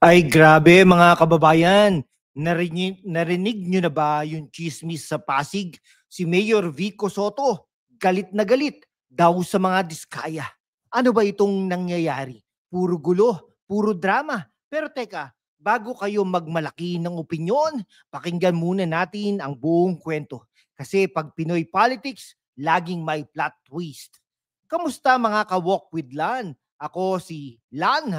Ay grabe mga kababayan, narinig nyo na ba yung chismis sa Pasig? Si Mayor Vico Soto, galit na galit daw sa mga diskaya. Ano ba itong nangyayari? Puro gulo, puro drama. Pero teka, bago kayo magmalaki ng opinyon, pakinggan muna natin ang buong kwento. Kasi pag Pinoy politics, laging may plot twist. Kamusta mga ka-walk with Lan? Ako si Lan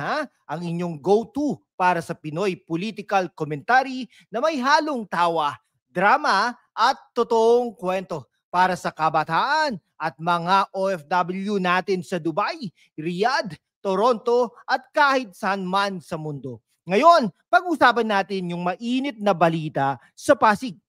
ang inyong go-to para sa Pinoy political commentary na may halong tawa, drama at totoong kwento para sa kabataan at mga OFW natin sa Dubai, Riyadh, Toronto at kahit saan man sa mundo. Ngayon, pag-usapan natin yung mainit na balita sa Pasig.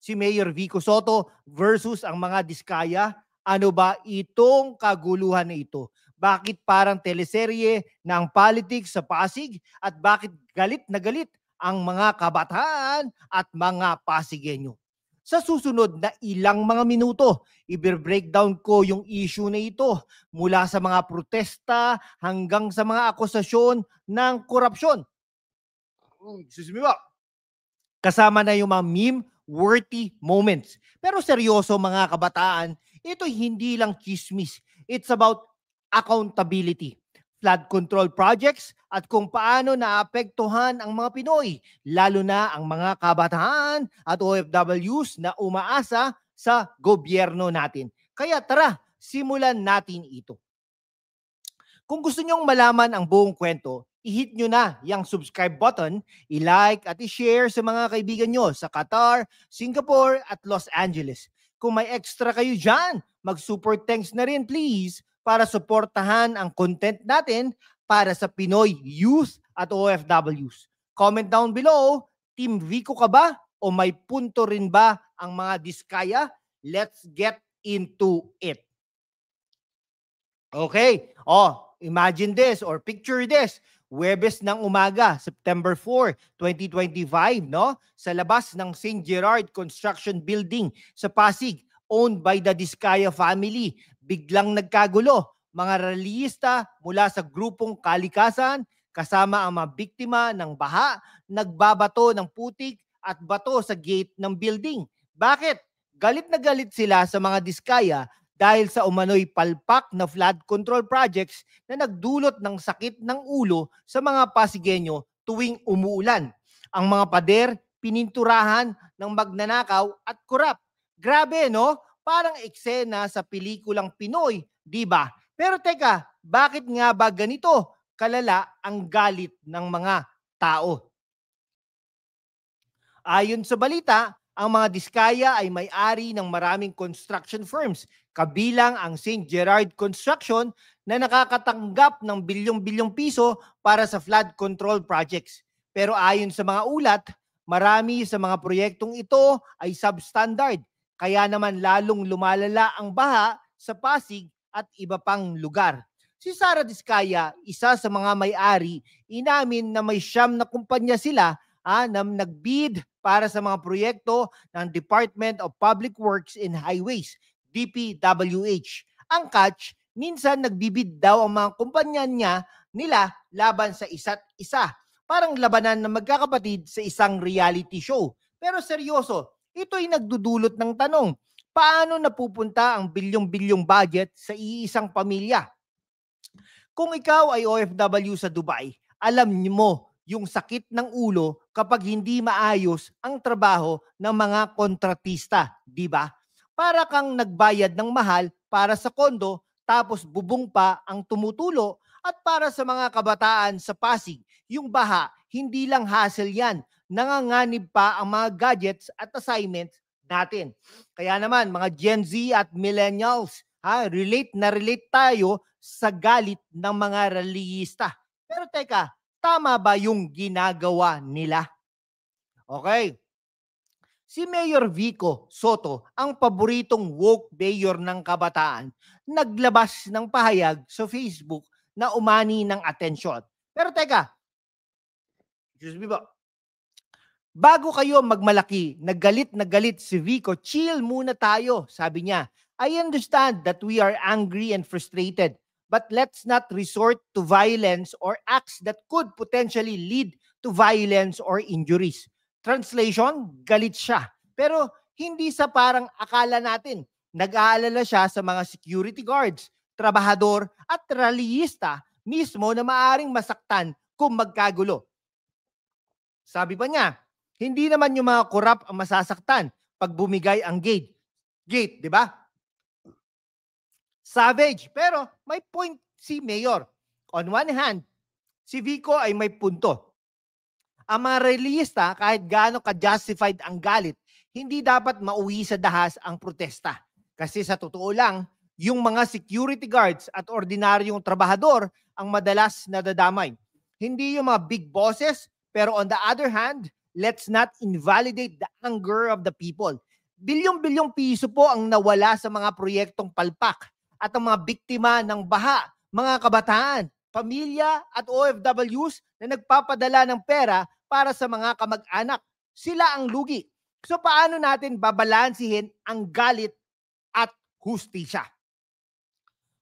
Si Mayor Vico Soto versus ang mga diskaya. Ano ba itong kaguluhan na ito? Bakit parang teleserye ng politics sa Pasig at bakit galit na galit ang mga kabataan at mga Pasigenyo? Sa susunod na ilang mga minuto, i-breakdown ko yung issue na ito mula sa mga protesta hanggang sa mga akusasyon ng korupsyon. Kasama na yung mga meme-worthy moments. Pero seryoso mga kabataan, ito hindi lang chismis. It's about accountability, flood control projects, at kung paano naapektuhan ang mga Pinoy, lalo na ang mga kabataan at OFWs na umaasa sa gobyerno natin. Kaya tara, simulan natin ito. Kung gusto nyong malaman ang buong kwento, i-hit nyo na yung subscribe button, i-like at i-share sa mga kaibigan nyo sa Qatar, Singapore at Los Angeles. Kung may extra kayo dyan, mag-super thanks na rin please para suportahan ang content natin para sa Pinoy youth at OFWs. Comment down below, Team Vico ka ba o may punto rin ba ang mga diskaya? Let's get into it. Okay, imagine this or picture this. Huwebes ng umaga, September 4, 2025, no? Sa labas ng St. Gerard Construction Building sa Pasig, owned by the Diskaya family, biglang nagkagulo. Mga rallyista mula sa grupong Kalikasan, kasama ang mga biktima ng baha, nagbabato ng putik at bato sa gate ng building. Bakit? Galit na galit sila sa mga Diskaya dahil sa umano'y palpak na flood control projects na nagdulot ng sakit ng ulo sa mga Pasigenyo tuwing umuulan. Ang mga pader, pininturahan ng magnanakaw at korap. Grabe, no? Parang eksena sa pelikulang Pinoy, di ba? Pero teka, bakit nga ba ganito kalala ang galit ng mga tao? Ayon sa balita, ang mga Diskaya ay may-ari ng maraming construction firms, kabilang ang St. Gerard Construction na nakakatanggap ng bilyong-bilyong piso para sa flood control projects. Pero ayon sa mga ulat, marami sa mga proyektong ito ay substandard, kaya naman lalong lumalala ang baha sa Pasig at iba pang lugar. Si Sara Diskaya, isa sa mga may-ari, inamin na may 9 na kumpanya sila na nagbid para sa mga proyekto ng Department of Public Works and Highways, DPWH. Ang catch, minsan nagbibid daw ang mga kumpanya nila laban sa isa't isa. Parang labanan ng magkakapatid sa isang reality show. Pero seryoso, ito'y nagdudulot ng tanong, paano napupunta ang bilyong-bilyong budget sa iisang pamilya? Kung ikaw ay OFW sa Dubai, alam mo yung sakit ng ulo kapag hindi maayos ang trabaho ng mga kontratista, di ba? Para kang nagbayad ng mahal para sa kondo tapos bubong pa ang tumutulo. At para sa mga kabataan sa Pasig, yung baha, hindi lang hassle yan. Nanganganib pa ang mga gadgets at assignments natin. Kaya naman mga Gen Z at millennials, relate na relate tayo sa galit ng mga rallyista. Pero teka, tama ba yung ginagawa nila? Okay. Si Mayor Vico Soto, ang paboritong woke mayor ng kabataan, naglabas ng pahayag sa Facebook na umani ng atensyon. Pero teka, excuse me ba? Bago kayo magmalaki, nagalit na galit si Vico, chill muna tayo, sabi niya. I understand that we are angry and frustrated, but let's not resort to violence or acts that could potentially lead to violence or injuries. Translation, galit siya. Pero hindi sa parang akala natin. Nag-aalala siya sa mga security guards, trabahador at rallyista mismo na maaring masaktan kung magkagulo. Sabi pa niya, hindi naman yung mga korap ang masasaktan pag bumigay ang gate, di ba? Savage, pero may point si Mayor. On one hand, si Vico ay may punto. Ang mga realista, kahit gaano ka-justified ang galit, hindi dapat mauwi sa dahas ang protesta. Kasi sa totoo lang, yung mga security guards at ordinaryong trabahador ang madalas nadadamay. Hindi yung mga big bosses, pero on the other hand, let's not invalidate the anger of the people. Bilyong-bilyong piso po ang nawala sa mga proyektong palpak at ang mga biktima ng baha, mga kabataan, pamilya at OFWs na nagpapadala ng pera para sa mga kamag-anak. Sila ang lugi. So paano natin babalansihin ang galit at hustisya?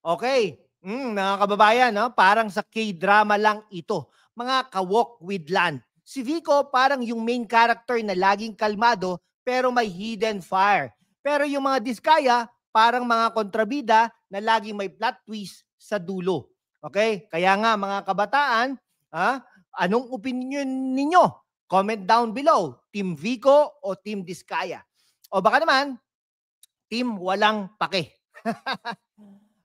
Okay, mga kababayan, no? Parang sa K-drama lang ito. Mga ka-walk with land. Si Vico parang yung main character na laging kalmado pero may hidden fire. Pero yung mga diskaya parang mga kontrabida na laging may plot twist sa dulo. Okay? Kaya nga mga kabataan, anong opinion ninyo? Comment down below. Team Vico o Team Diskaya? O baka naman, Team Walang Pake.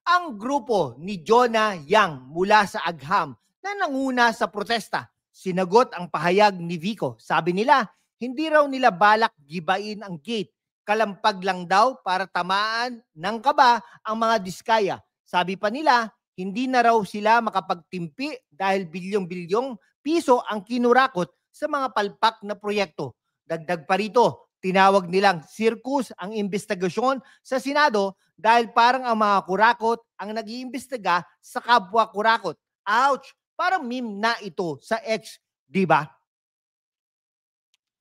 Ang grupo ni Jonah Yang mula sa Agham na nanguna sa protesta, sinagot ang pahayag ni Vico. Sabi nila, hindi raw nila balak gibain ang gate. Kalampag lang daw para tamaan ng kaba ang mga diskaya. Sabi pa nila, hindi na raw sila makapagtimpi dahil bilyong-bilyong piso ang kinurakot sa mga palpak na proyekto. Dagdag pa rito, tinawag nilang circus ang investigasyon sa Senado dahil parang ang mga kurakot ang nag-iimbestiga sa kapwa kurakot. Ouch! Parang meme na ito sa X, di ba?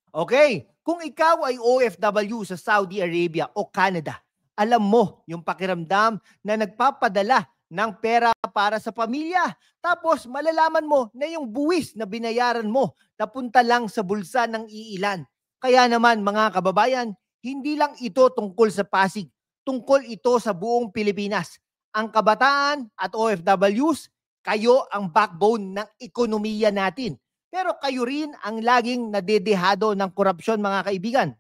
Okay, kung ikaw ay OFW sa Saudi Arabia o Canada, alam mo yung pakiramdam na nagpapadala ng pera para sa pamilya. Tapos malalaman mo na yung buwis na binayaran mo napunta lang sa bulsa ng iilan. Kaya naman mga kababayan, hindi lang ito tungkol sa Pasig. Tungkol ito sa buong Pilipinas. Ang kabataan at OFWs, kayo ang backbone ng ekonomiya natin. Pero kayo rin ang laging nadedehado ng korupsyon, mga kaibigan.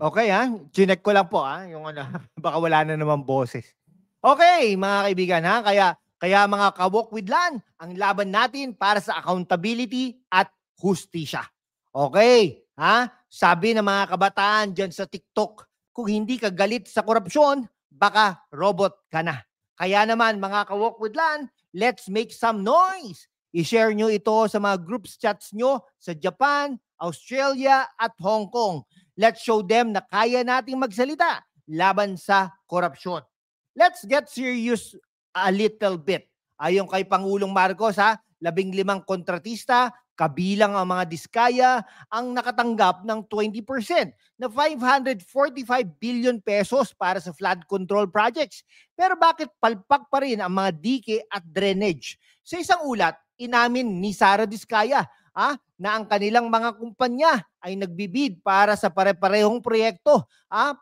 Okay chinek ko lang po yung baka wala na naman boses. Okay, mga kaibigan kaya mga ka-walk with land, ang laban natin para sa accountability at hustisya. Okay, sabi ng mga kabataan dyan sa TikTok, kung hindi ka galit sa korupsyon, baka robot ka na. Kaya naman mga ka-walk with land, let's make some noise. I-share nyo ito sa mga groups chats nyo sa Japan, Australia at Hong Kong. Let's show them na kaya nating magsalita laban sa korupsyon. Let's get serious a little bit. Ayon kay Pangulong Marcos 15 kontratista, kabilang ang mga diskaya, ang nakatanggap ng 20% na 545 billion pesos para sa flood control projects. Pero bakit palpak pa rin ang mga dike at drainage? Sa isang ulat, inamin ni Sara Diskaya na ang kanilang mga kumpanya ay nagbibid para sa pare-parehong proyekto.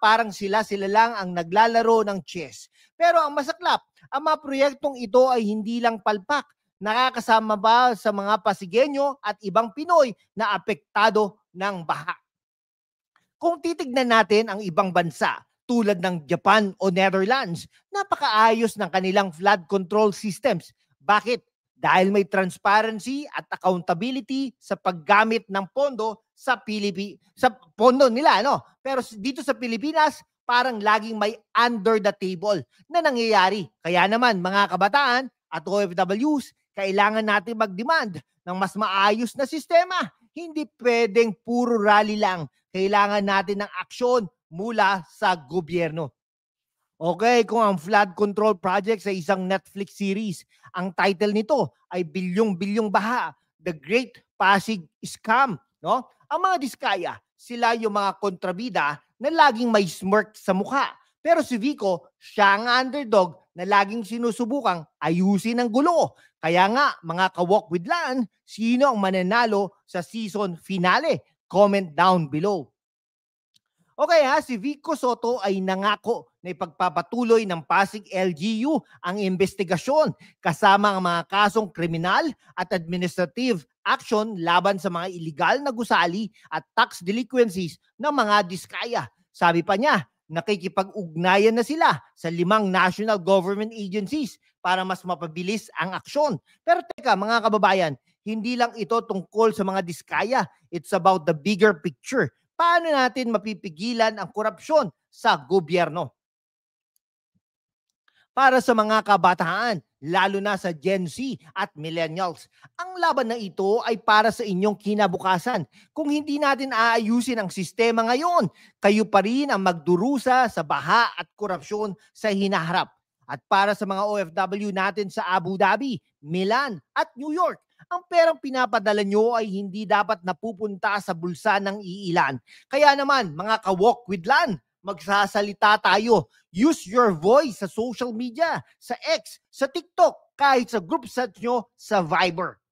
Parang sila lang ang naglalaro ng chess. Pero ang masaklap, ang mga proyektong ito ay hindi lang palpak. Nakakasama ba sa mga Pasigueño at ibang Pinoy na apektado ng baha? Kung titignan natin ang ibang bansa tulad ng Japan o Netherlands, napakaayos ng kanilang flood control systems. Bakit? Dahil may transparency at accountability sa paggamit ng pondo sa pondo nila, Pero dito sa Pilipinas, parang laging may under the table na nangyayari. Kaya naman, mga kabataan at OFWs, kailangan natin mag-demand ng mas maayos na sistema. Hindi pwedeng puro rally lang. Kailangan natin ng aksyon mula sa gobyerno. Okay, kung ang flood control project sa isang Netflix series, ang title nito ay Bilyong-Bilyong Baha, The Great Pasig Scam. no? Ang mga diskaya, sila yung mga kontrabida na laging may smirk sa mukha. Pero si Vico, siya ang underdog na laging sinusubukang ayusin ang gulo. Kaya nga, mga ka-walk with Lan, sino ang mananalo sa season finale? Comment down below. Okay si Vico Soto ay nangako na ipagpapatuloy ng Pasig LGU ang investigasyon kasama ang mga kasong kriminal at administrative action laban sa mga illegal na gusali at tax delinquencies ng mga diskaya. Sabi pa niya, nakikipag-ugnayan na sila sa 5 national government agencies para mas mapabilis ang aksyon. Pero teka mga kababayan, hindi lang ito tungkol sa mga diskaya. It's about the bigger picture. Paano natin mapipigilan ang korupsyon sa gobyerno? Para sa mga kabataan, lalo na sa Gen Z at Millennials, ang laban na ito ay para sa inyong kinabukasan. Kung hindi natin aayusin ang sistema ngayon, kayo pa rin ang magdurusa sa baha at korupsyon sa hinaharap. At para sa mga OFW natin sa Abu Dhabi, Milan at New York, ang perang pinapadala nyo ay hindi dapat napupunta sa bulsa ng iilan. Kaya naman, mga ka-walk with Lan, magsasalita tayo. Use your voice sa social media, sa X, sa TikTok, kahit sa group chat nyo sa Viber.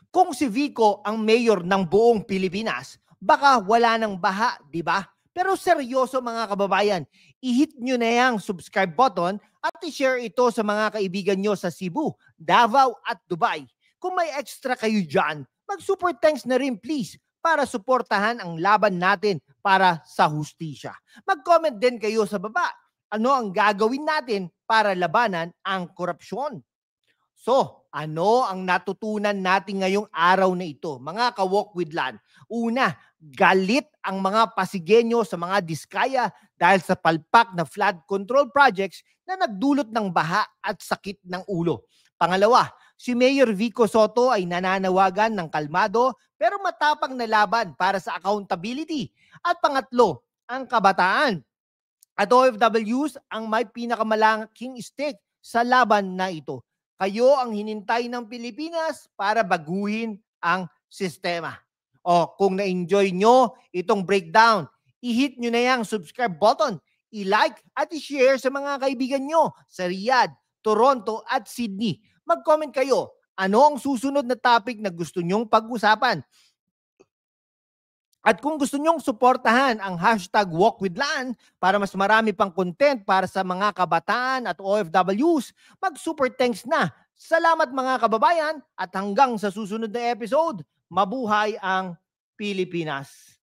Kung si Vico ang mayor ng buong Pilipinas, baka wala ng baha, di ba? Pero seryoso mga kababayan, i-hit nyo na yung subscribe button at i-share ito sa mga kaibigan nyo sa Cebu, Davao at Dubai. Kung may extra kayo dyan, mag-super thanks na rin please para suportahan ang laban natin para sa hustisya. Mag-comment din kayo sa baba. Ano ang gagawin natin para labanan ang korupsyon? So, ano ang natutunan natin ngayong araw na ito? Mga ka-walk with Lan. Una, galit ang mga Pasigenyo sa mga diskaya dahil sa palpak na flood control projects na nagdulot ng baha at sakit ng ulo. Pangalawa, si Mayor Vico Soto ay nananawagan ng kalmado pero matapang na laban para sa accountability. At pangatlo, ang kabataan at OFWs ang may pinakamalaking stake sa laban na ito. Kayo ang hinintay ng Pilipinas para baguhin ang sistema. O kung na-enjoy nyo itong breakdown, i-hit nyo na yung subscribe button, i-like at i-share sa mga kaibigan nyo sa Riyadh, Toronto at Sydney. Mag-comment kayo, ano ang susunod na topic na gusto nyong pag-usapan? At kung gusto nyong suportahan ang hashtag #WalkWithLan para mas marami pang content para sa mga kabataan at OFWs, mag-super thanks na. Salamat mga kababayan at hanggang sa susunod na episode, mabuhay ang Pilipinas.